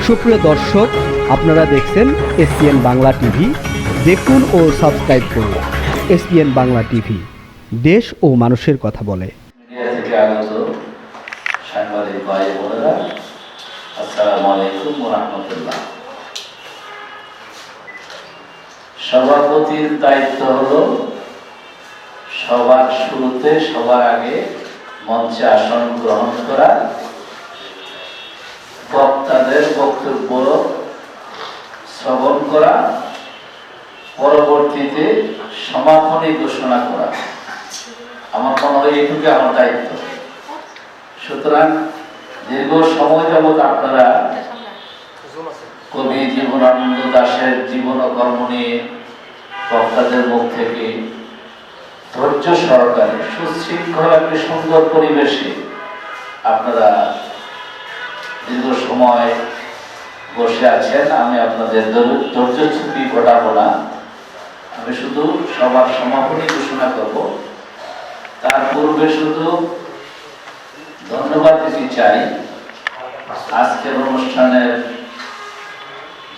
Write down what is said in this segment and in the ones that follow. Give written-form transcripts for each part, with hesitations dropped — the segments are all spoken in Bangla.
সুপ্রিয় দর্শক, আপনারা দেখছেন এসপিএন বাংলা টিভি। দেখুন ও সাবস্ক্রাইব করুন এসপিএন বাংলা টিভি, দেশ ও মানুষের কথা বলে। মিডিয়া থেকে আগত সাংবাদিক ভাই বোনেরা, আসসালামু আলাইকুম ওয়া রাহমাতুল্লাহ। সভাপতির দায়িত্ব হলো সবার শুরুতে সবার আগে মঞ্চে আসন গ্রহণ করা, বক্তাদের বক্তব্য শ্রবণ করা, পরবর্তীতে সমাপনী ঘোষণা করা। আমার মনে হয় এইটুকু আমার দায়িত্ব। সুতরাং দীর্ঘ সময় যাবৎ আপনারা কবি জীবনানন্দ দাশের জীবন ও কর্ম নিয়ে বক্তাদের মুখ থেকে ধৈর্য সহকারে সুশৃঙ্খল একটি সুন্দর পরিবেশে আপনারা দীর্ঘ সময় বসে আছেন। আমি আপনাদের ধৈর্যচ্যুতি ঘটাবো না, আমি শুধু সবার সমাপনী ঘোষণা করব। তার পূর্বে শুধু ধন্যবাদ দিতে চাই আজকের অনুষ্ঠানের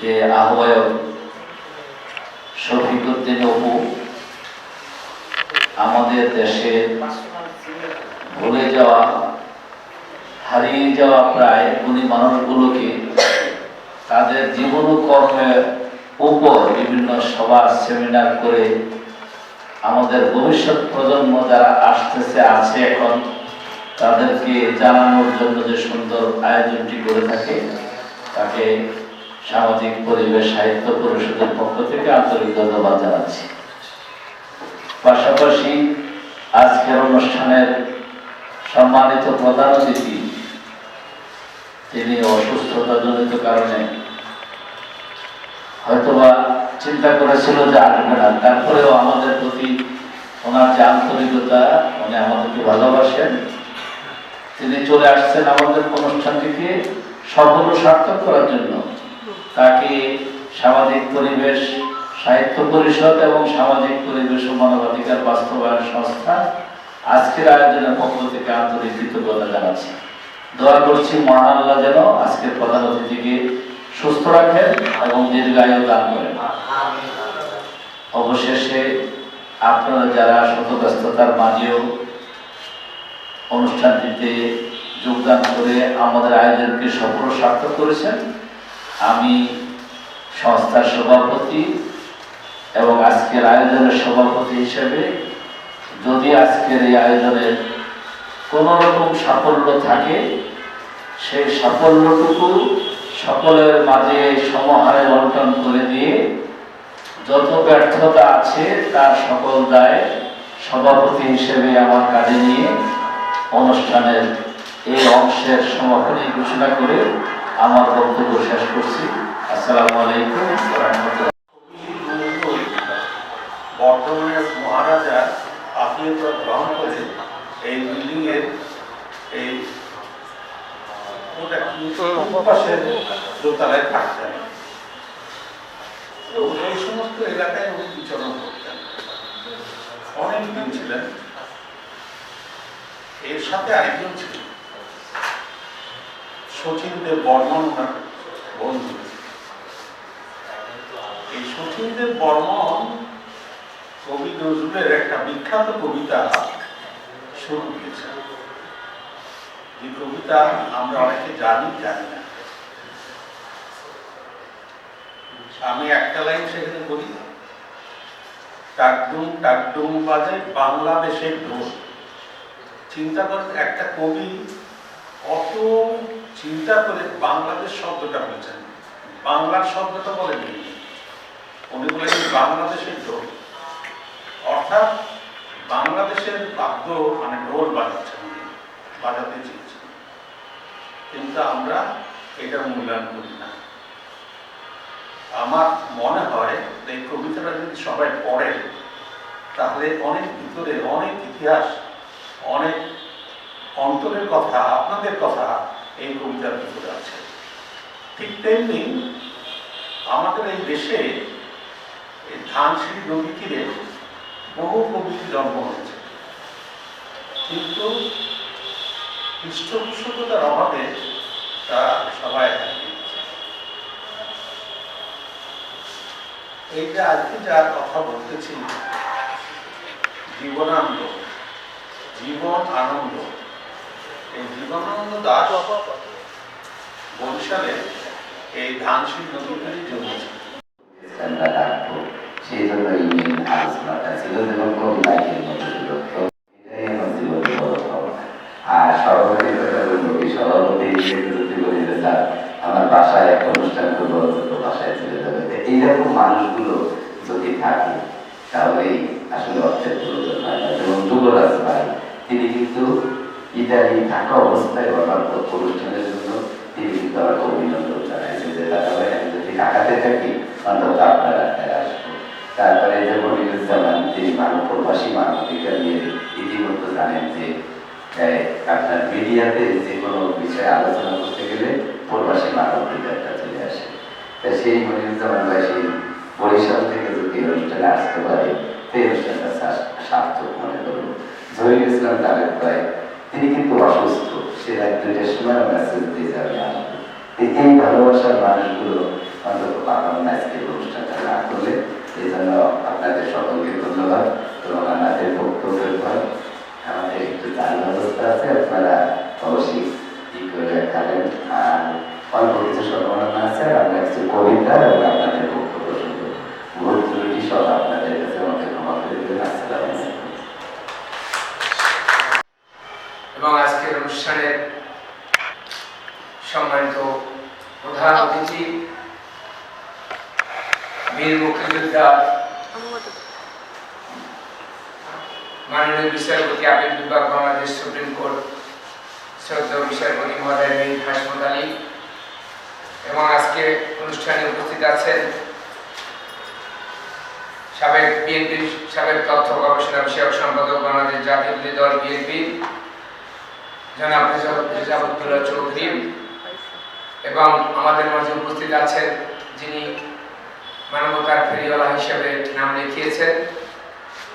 যে আহ্বায়ক শফিকুদ্দিন অপু, আমাদের দেশে ভুলে যাওয়া, হারিয়ে যাওয়া প্রায় গুণী মানুষগুলোকে তাদের জীবন ও কর্মের উপর বিভিন্ন সভা সেমিনার করে আমাদের ভবিষ্যৎ প্রজন্ম যারা আসতেছে আছে এখন তাদেরকে জানানোর জন্য যে সুন্দর আয়োজনটি করে থাকে, তাকে সামাজিক পরিবেশ সাহিত্য পরিষদের পক্ষ থেকে আন্তরিক ধন্যবাদ জানাচ্ছি। পাশাপাশি আজকের অনুষ্ঠানের সম্মানিত প্রধান অতিথি, তিনি অসুস্থতাজনিত কারণে হয়তোবা চিন্তা করেছিল যে আসবে না, তারপরেও আমাদের প্রতি ওনার যে আন্তরিকতা, উনি আমাদেরকে ভালোবাসেন, তিনি চলে আসছেন আমাদের অনুষ্ঠানটিকে সফল ও সার্থক করার জন্য। তাকে সামাজিক পরিবেশ সাহিত্য পরিষদ এবং সামাজিক পরিবেশ ও মানবাধিকার বাস্তবায়ন সংস্থা আজকের আয়োজনের পক্ষ থেকে আন্তরিক কৃতজ্ঞতা জানাচ্ছি। দোয়া করছি মহান আল্লাহ যেন আজকের প্রধান অতিথিকে সুস্থ রাখেন এবং দীর্ঘায়ু দান করেন। অবশেষে আপনারা যারা শত ব্যস্ততার মাঝেও অনুষ্ঠানটিতে যোগদান করে আমাদের আয়োজনকে সফল সার্থক করেছেন, আমি সংস্থার সভাপতি এবং আজকের আয়োজনের সভাপতি হিসেবে যদি আজকের এই আয়োজনের কোন রকম সাফল্য থাকে, সেই সাফল্যটুকু সকলের মাঝে সমহারে বন্টন করে দিয়ে যত ব্যর্থতা আছে তার সকল দায় সভাপতি হিসেবে আমার কাঁধে নিয়ে অনুষ্ঠানের এই অংশের সমাপনী ঘোষণা করে আমার বক্তব্য শেষ করছি। আসসালামু আলাইকুম ওয়া রাহমাতুল্লাহ। বর্তমানে মহারাজা আত্মীয়তা গ্রহণ করে এই বিল্ডিং এর এই পাশের দোতলায় থাকতেন এবং এই সমস্ত এলাকায় উনি বিচরণ করতেন, অনেক দিন ছিলেন। এর সাথে আরেকজন ছিলেন শচীন দেব বর্মন, ওনার বন্ধু। এই শচীন দেব বর্মন কবি নজরুলের একটা বিখ্যাত কবিতা শুরু করেছেন, যে কবিতা আমরা অনেকে জানি না। আমি একটা লাইন সেখানে বলি, টাকডুম টাকডুম বাজে বাংলাদেশের ঢোল। চিন্তা করেন, একটা কবি কত চিন্তা করে বাংলাদেশ শব্দটা বলেছেন, বাংলার শব্দটা বলেনি, উনি বলেছেন বাংলাদেশের ঢোল, অর্থাৎ বাংলাদেশের বাদ্য মানে ঢোল বাজাচ্ছেন, বাজাতে চেয়েছেন। কিন্তু আমরা এটা মূল্যায়ন করি না। আমার মনে হয় এই কবিতাটা যদি সবাই পড়ে তাহলে অনেক ভিতরে অনেক ইতিহাস, অনেক অন্তরের কথা, আপনাদের কথা এই কবিতার ভিতরে আছে। ঠিক তেমনি আমাদের এই দেশে এই ধানসিঁড়ি নদী তীরে বহু কবির জন্ম হয়েছে, কিন্তু পৃষ্ঠপোষকতার অভাবে তা সবাই হারিয়ে গেছে। এই যে আজকে যা কথা বলতেছি, জীবনানন্দ, জীবন আনন্দ, এই জীবনানন্দ দাস বরিশালে এই ধানসিং নদীতে জন্মেছে। সেই জন্য এই মেন আলোচনাটা ছিল, যেমন কবি লাইকের মধ্যে ছিল। তো এটাই আমার জীবনের বড় পাওয়া। আর সভাপতি সভাপতি হিসেবে যদি বলি যে স্যার আমার বাসায় একটা অনুষ্ঠান করবো, তো বাসায় চলে যাবে। এইরকম মানুষগুলো যদি থাকে তাহলেই আসলে অর্থের প্রয়োজন হয় না। যেমন যুবরাজ ভাই, তিনি কিন্তু ইতালি থাকা অবস্থায় হঠাৎ অনুষ্ঠানের জন্য তিনি কিন্তু আমাকে অভিনন্দন জানাইছেন যে দাদা ভাই আমি যদি ঢাকাতে থাকি অন্তত আপনার রাস্তায় আসবো। তারপরে যে মনিরুজ্জামান, তিনি প্রবাসী মানবাধিকার নিয়ে ইতিমধ্যে জানেন যে আপনার মিডিয়াতে যে কোনো বিষয়ে আলোচনা করতে গেলে প্রবাসী মানবাধিকারটা চলে আসে। তা সেই মনিরুজ্জামান ভাই সেই বরিশাল থেকে যদি অনুষ্ঠানে আসতে পারে, সেই অনুষ্ঠানটা সার্থক মনে করবো। জহির ইসলাম তারেক ভাই, তিনি কিন্তু অসুস্থ, সে রাত 2টার সময় মেসেজ দিয়ে যাবে আসবে। এই ভালোবাসার মানুষগুলো অন্তত পাঠানো আজকে অনুষ্ঠানটা না করলে। এই জন্য আপনাদের সকলকে ধন্যবাদ এবং আমাদের বক্তব্যের পর আমাদের একটু চাল ব্যবস্থা আছে, আপনারা অবশ্যই কি করে খাবেন। আর অল্প কিছু সম্ভাবনা আছে, আর আমরা কিছু কবিতা এবং আপনাদের বক্তব্য শুনবো। ভুল ত্রুটি সব আপনাদের কাছে আমাকে ক্ষমা করে দেবেন। আসসালামু আলাইকুম। এবং আজকের অনুষ্ঠানের সম্মানিত প্রধান অতিথি, বীর মুক্তিযোদ্ধা মাননীয় বিচারপতি আপিল বিভাগ বাংলাদেশ সুপ্রিম কোর্ট শ্রদ্ধেয় বিচারপতি মহোদয় মীর হাশমত আলী, এবং আজকে অনুষ্ঠানে উপস্থিত আছেন সাবেক বিএনপির সাবেক তথ্য গবেষণা বিষয়ক সম্পাদক বাংলাদেশ জাতীয় দল বিএনপি জনাব রেজাউদ্দৌলা চৌধুরী, এবং আমাদের মাঝে উপস্থিত আছেন যিনি মানবতার ফেরিওয়ালা হিসেবে নাম লিখিয়েছেন,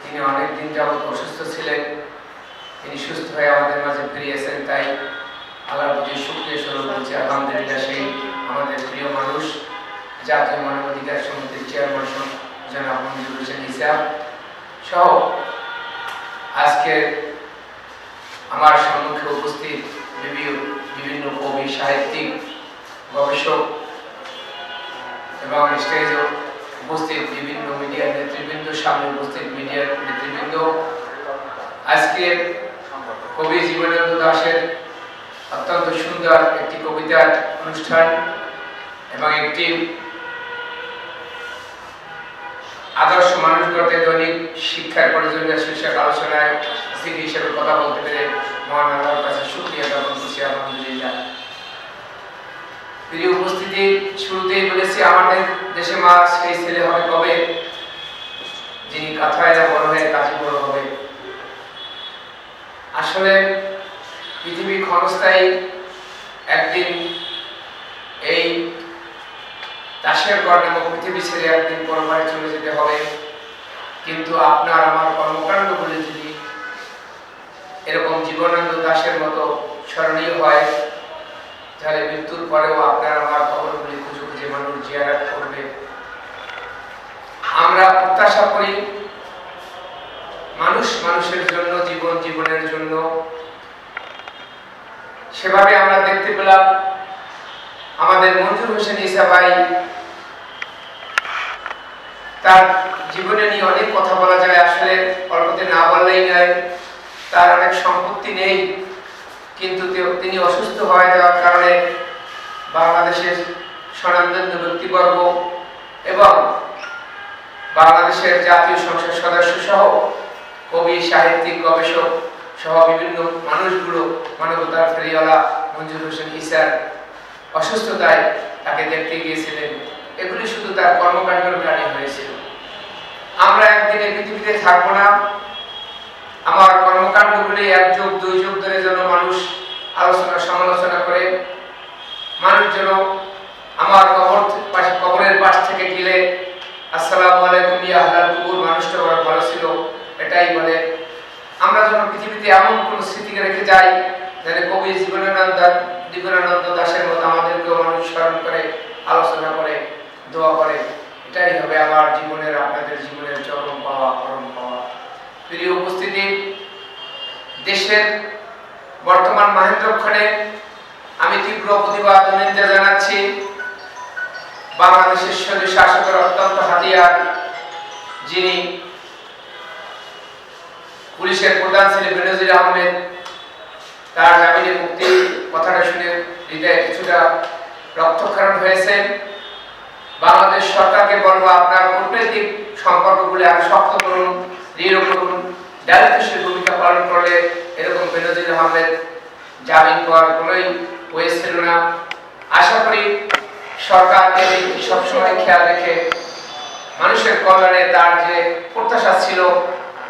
তিনি অনেকদিন যাবৎ অসুস্থ ছিলেন, তিনি সুস্থ হয়ে আমাদের মাঝে ফিরিয়েছেন। তাই আল্লাহর প্রতি শুকরিয়া স্বরূপ বলছি আলহামদুলিল্লাহ। সেই আমাদের প্রিয় মানুষ, জাতীয় মানবাধিকার সমিতির চেয়ারম্যান জনাব মঞ্জুর হোসেন ইসা সহ আজকে আমার সম্মুখে উপস্থিত বিভিন্ন কবি, সাহিত্যিক, গবেষক এবং স্টেজে উপস্থিত বিভিন্ন মিডিয়ার নেতৃবৃন্দ, সামনে উপস্থিত মিডিয়ার নেতৃবৃন্দ, আজকে কবি জীবনানন্দ দাশের অত্যন্ত সুন্দর একটি কবিতার অনুষ্ঠান এবং একটি আদর্শ মানুষ গড়তে দৈনিক শিক্ষার প্রয়োজনীয় শীর্ষক আলোচনায় স্মৃতি হিসেবে কথা বলতে পেরে মহান আল্লাহর কাছে শুকরিয়া জ্ঞাপন করছি আলহামদুলিল্লাহ। প্রিয় উপস্থিতি, শুরুতেই বলেছি আমাদের দেশে মা সেই ছেলে হবে কবে যিনি কাথায় বড় হয়ে কাজে বড় হবে। আসলে পৃথিবী ক্ষণস্থায়ী, একদিন এই দাসের গড় নামক পৃথিবী ছেড়ে একদিন পরপারে চলে যেতে হবে। কিন্তু আপনার আমার কর্মকাণ্ডগুলি যদি এরকম জীবনানন্দ দাশের মতো স্মরণীয় হয়, তাহলে মৃত্যুর পরেও আপনার আমার কবরগুলি খুঁজে খুঁজে মানুষ জিয়ারত করবে। আমরা প্রত্যাশা করি মানুষ মানুষের জন্য, জীবন জীবনের জন্য। সেভাবে আমরা দেখতে পেলাম আমাদের মঞ্জুর হোসেন ইসা ভাই, তার জীবনে নিয়ে অনেক কথা বলা যায়, আসলে অল্পতে না বললেই নয়। তার অনেক সম্পত্তি নেই, কিন্তু তিনি অসুস্থ হয়ে যাওয়ার কারণে বাংলাদেশের স্বনামধন্য ব্যক্তিবর্গ এবং বাংলাদেশের জাতীয় সংসদ সদস্য সহ কবি, সাহিত্যিক, গবেষক সহ বিভিন্ন মানুষগুলো মানবতার ফেরিওয়ালা মঞ্জুর হোসেন ইসার অসুস্থতায় তাকে দেখতে গিয়েছিলেন। এগুলি শুধু তার কর্মকাণ্ডের কারণে হয়েছিল। আমরা একদিনে পৃথিবীতে থাকবো না, আমার কর্মকাণ্ডগুলি 1 যুগ 2 যুগ ধরে যেন মানুষ আলোচনা সমালোচনা করে, মানুষ যেন আমার কবরের পাশ থেকে গেলে আসসালামু আলাইকুম ইয়া আহলাল কুবুর, মানুষটা বড় ভালো ছিল এটাই বলে। আমরা যেন পৃথিবীতে এমন কোন স্মৃতি রেখে যাই যেন কবি জীবনানন্দ দাশের মতো আমাদেরকেও মানুষ স্মরণ করে, আলোচনা করে, দোয়া করে। এটাই হবে আমার জীবনের, আপনাদের জীবনের চরম পাওয়া, পরম পাওয়া। প্রিয় উপস্থিতি, দেশের বর্তমান মাহেন্দ্রক্ষণে আমি তীব্র প্রতিবাদ ও নিন্দা জানাচ্ছি বাংলাদেশের শরীর শাসকের অত্যন্ত হাতিয়ার, যিনি পুলিশের প্রধান ছিলেন বেনজির আহমেদ, তার জামিনে মুক্তির কথাটা শুনে হৃদয়ে কিছুটা রক্তক্ষরণ হয়েছে। বাংলাদেশ সরকারকে বলবো, আপনার কূটনৈতিক সম্পর্কগুলি আরো শক্ত করুন, দৃঢ় করুন। দায়িত্বশীল ভূমিকা পালন করলে এরকম বেনজির আহমেদ জামিন পাওয়ার কোনোই ওয়ে ছিল না। আশা করি সরকারকে সবসময় খেয়াল রেখে মানুষের কল্যাণে তার যে প্রত্যাশা ছিল,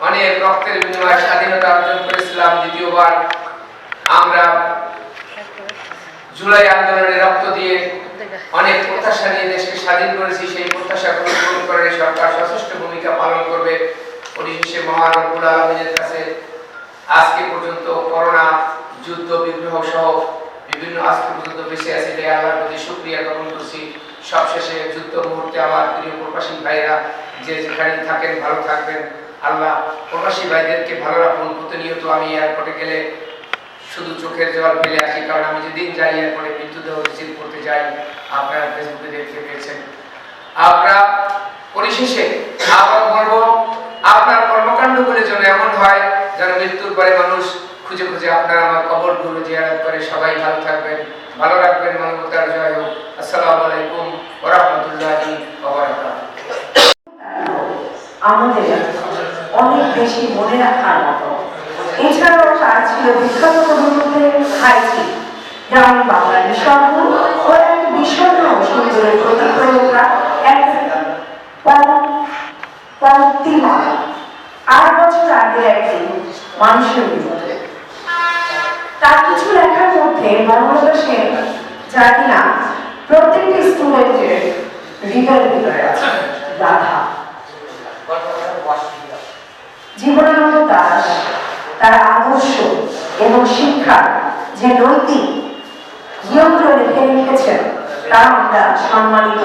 অনেক রক্তের বিনিময়ে স্বাধীনতা অর্জন করেছিলাম, দ্বিতীয়বার আমরা জুলাই আন্দোলনে রক্ত দিয়ে অনেক প্রত্যাশা নিয়ে দেশকে স্বাধীন করেছি, সেই প্রত্যাশাগুলো পূরণ করে সরকার যথেষ্ট ভূমিকা পালন করবে। পরিশেষে মহান রব্বুল আলামিনের কাছে আজকে পর্যন্ত করোনা, যুদ্ধ, বিগ্রহ সহ বিভিন্ন আজকে পর্যন্ত বেঁচে আছে তাই আল্লাহর প্রতি শুকরিয়া জ্ঞাপন করছি। সবশেষে যুদ্ধ মুহূর্তে আমার প্রিয় প্রবাসী ভাইরা যে যেখানে থাকেন ভালো থাকবেন। আল্লাহ প্রবাসী ভাইদেরকে ভালো রাখুন। প্রতিনিয়ত আমি এয়ারপোর্টে গেলে শুধু চোখের জল ফেলে আসি, কারণ আমি যেদিন যাই এয়ারপোর্টে মৃত্যুদেহ রিসিভ করতে যাই, আপনারা ফেসবুকে দেখতে পেয়েছেন। আমরা পরিশেষে আবার বলবো, আপনার কর্মকাণ্ডগুলো যেন এমন হয় যেন মৃত্যুর পরে মানুষ খুঁজে খুঁজে আপনার আমার কবরগুলো জিয়ারত করে। সবাই ভালো থাকবেন, ভালো রাখবেন। মানবতার জয় হোক। আসসালামু আলাইকুম ওয়া রাহমাতুল্লাহি ওয়া বারাকাতুহু। আমাদের অনেক বেশি মনে রাখার মতো। এছাড়াও তার ছিল বিখ্যাত কবির হাইজি, যেমন বাংলার নিঃসর্গ ও এক বিষণ্ণ সুন্দরের প্রতিক্রিয়া এক পঙ্ক্তিমালা। 8 বছর আগে একদিন মানুষের বিরুদ্ধে তার কিছু লেখার মধ্যে বাংলাদেশে যা কিনা প্রত্যেকটি স্টুডেন্টের হৃদয়ের ভিতরে আছে, রাধা। জীবনানন্দ দাশ তার আদর্শ এবং শিক্ষার যে নৈতিক নিয়ন্ত্রণ রেখেছেন, তা আমরা সম্মানিত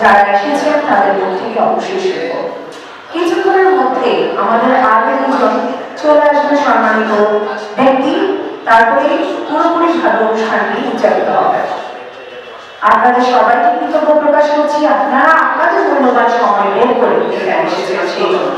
যারা এসেছেন তাদের মুখ থেকে অবশ্যই শিখব। কিছুক্ষণের মধ্যে আমাদের আরো দুজন চলে আসবে সম্মানিত ব্যক্তি, তারপরে পুরোপুরি ভালো অনুষ্ঠানটি উদযাপিত হবে। আপনাদের সবাইকে কৃতজ্ঞ প্রকাশ করছি, আপনারা আপনাদের মূল্যবান সময় বের করে এখানে এসেছেন সেই জন্য।